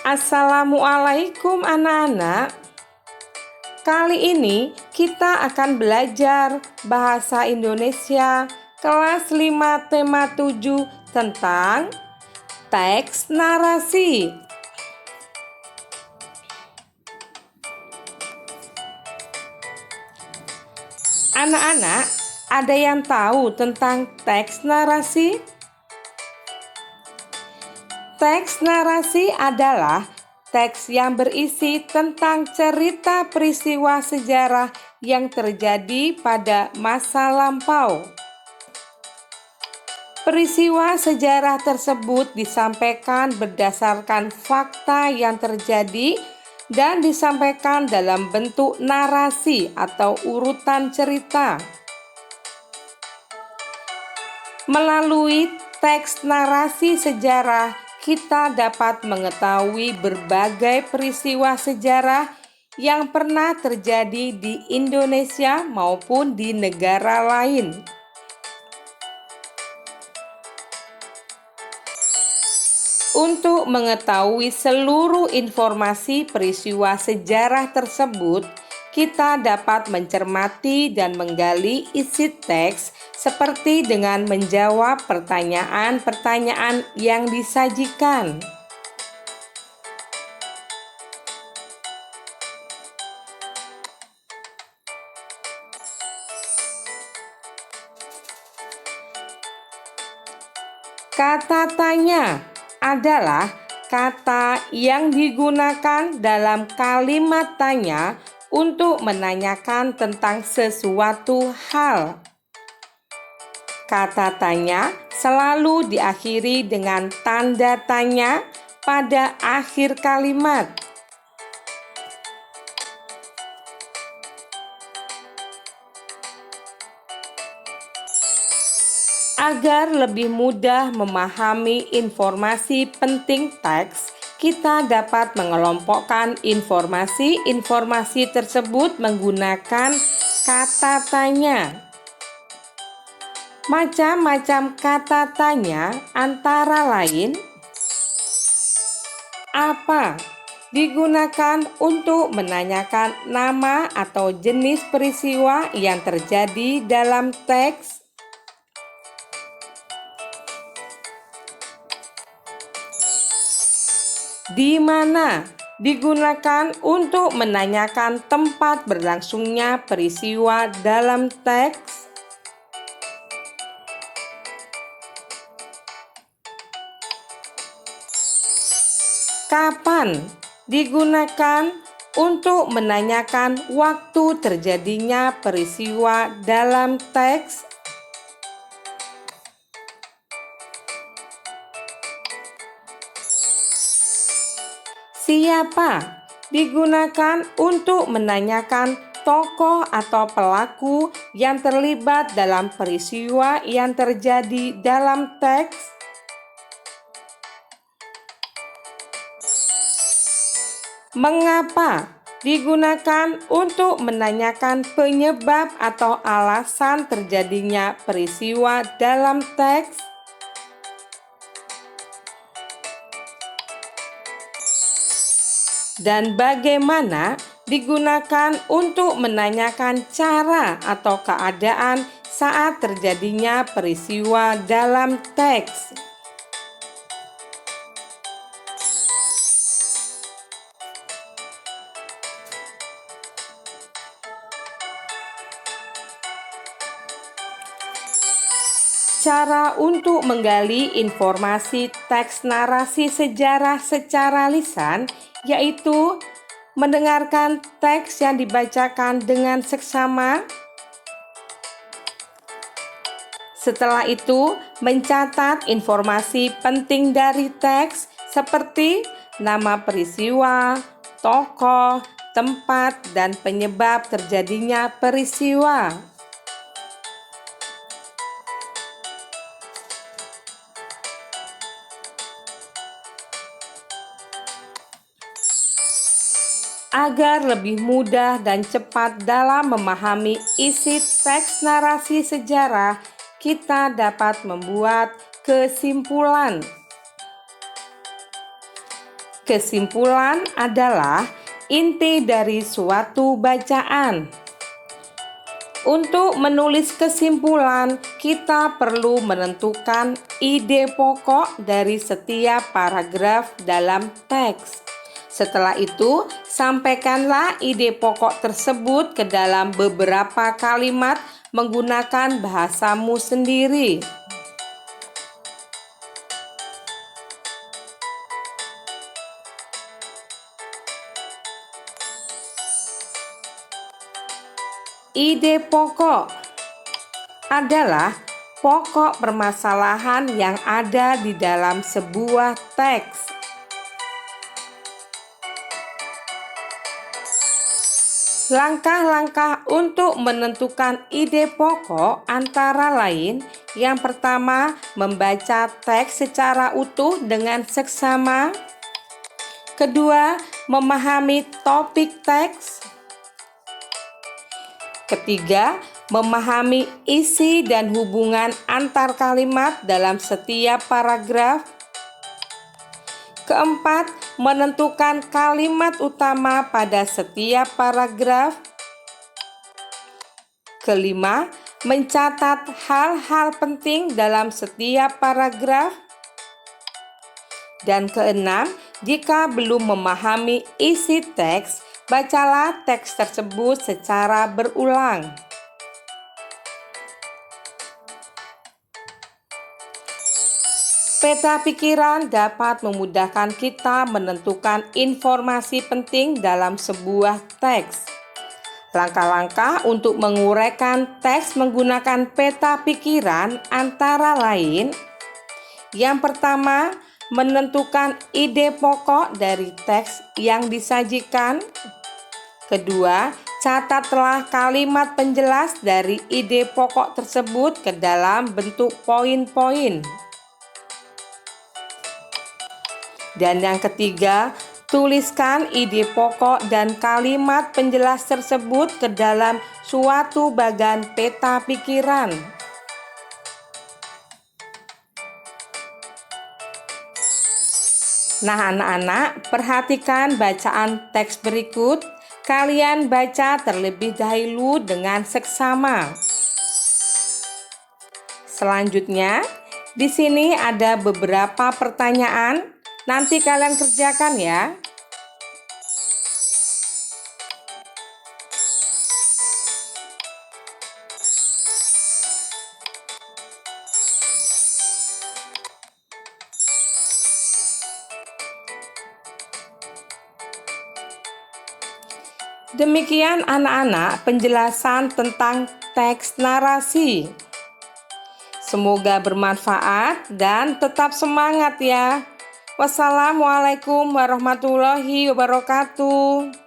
Assalamualaikum anak-anak. Kali ini kita akan belajar bahasa Indonesia kelas 5 tema 7 tentang teks narasi. Anak-anak, ada yang tahu tentang teks narasi? Teks narasi adalah teks yang berisi tentang cerita peristiwa sejarah yang terjadi pada masa lampau. Peristiwa sejarah tersebut disampaikan berdasarkan fakta yang terjadi dan disampaikan dalam bentuk narasi atau urutan cerita. Melalui teks narasi sejarah, kita dapat mengetahui berbagai peristiwa sejarah yang pernah terjadi di Indonesia maupun di negara lain. Untuk mengetahui seluruh informasi peristiwa sejarah tersebut, kita dapat mencermati dan menggali isi teks seperti dengan menjawab pertanyaan-pertanyaan yang disajikan. Kata tanya adalah kata yang digunakan dalam kalimat tanya untuk menanyakan tentang sesuatu hal. Kata tanya selalu diakhiri dengan tanda tanya pada akhir kalimat. Agar lebih mudah memahami informasi penting teks, kita dapat mengelompokkan informasi-informasi tersebut menggunakan kata tanya. Macam-macam kata tanya antara lain: apa? Digunakan untuk menanyakan nama atau jenis peristiwa yang terjadi dalam teks. Di mana? Digunakan untuk menanyakan tempat berlangsungnya peristiwa dalam teks. Kapan? Digunakan untuk menanyakan waktu terjadinya peristiwa dalam teks. Siapa? Digunakan untuk menanyakan tokoh atau pelaku yang terlibat dalam peristiwa yang terjadi dalam teks. Mengapa? Digunakan untuk menanyakan penyebab atau alasan terjadinya peristiwa dalam teks. Dan bagaimana? Digunakan untuk menanyakan cara atau keadaan saat terjadinya peristiwa dalam teks. Cara untuk menggali informasi teks narasi sejarah secara lisan yaitu mendengarkan teks yang dibacakan dengan seksama. Setelah itu, mencatat informasi penting dari teks seperti nama peristiwa, tokoh, tempat, dan penyebab terjadinya peristiwa. Agar lebih mudah dan cepat dalam memahami isi teks narasi sejarah, kita dapat membuat kesimpulan. Kesimpulan adalah inti dari suatu bacaan. Untuk menulis kesimpulan, kita perlu menentukan ide pokok dari setiap paragraf dalam teks. Setelah itu, sampaikanlah ide pokok tersebut ke dalam beberapa kalimat menggunakan bahasamu sendiri. Ide pokok adalah pokok permasalahan yang ada di dalam sebuah teks. Langkah-langkah untuk menentukan ide pokok antara lain: yang pertama, membaca teks secara utuh dengan seksama. Kedua, memahami topik teks. Ketiga, memahami isi dan hubungan antar kalimat dalam setiap paragraf. Keempat, menentukan kalimat utama pada setiap paragraf. Kelima, mencatat hal-hal penting dalam setiap paragraf. Dan keenam, jika belum memahami isi teks, bacalah teks tersebut secara berulang. Peta pikiran dapat memudahkan kita menentukan informasi penting dalam sebuah teks. Langkah-langkah untuk menguraikan teks menggunakan peta pikiran antara lain: yang pertama, menentukan ide pokok dari teks yang disajikan. Kedua, catatlah kalimat penjelas dari ide pokok tersebut ke dalam bentuk poin-poin. Dan yang ketiga, tuliskan ide pokok dan kalimat penjelas tersebut ke dalam suatu bagan peta pikiran. Nah, anak-anak, perhatikan bacaan teks berikut. Kalian baca terlebih dahulu dengan seksama. Selanjutnya, di sini ada beberapa pertanyaan. Nanti kalian kerjakan ya. Demikian anak-anak penjelasan tentang teks narasi. Semoga bermanfaat dan tetap semangat ya. Wassalamualaikum warahmatullahi wabarakatuh.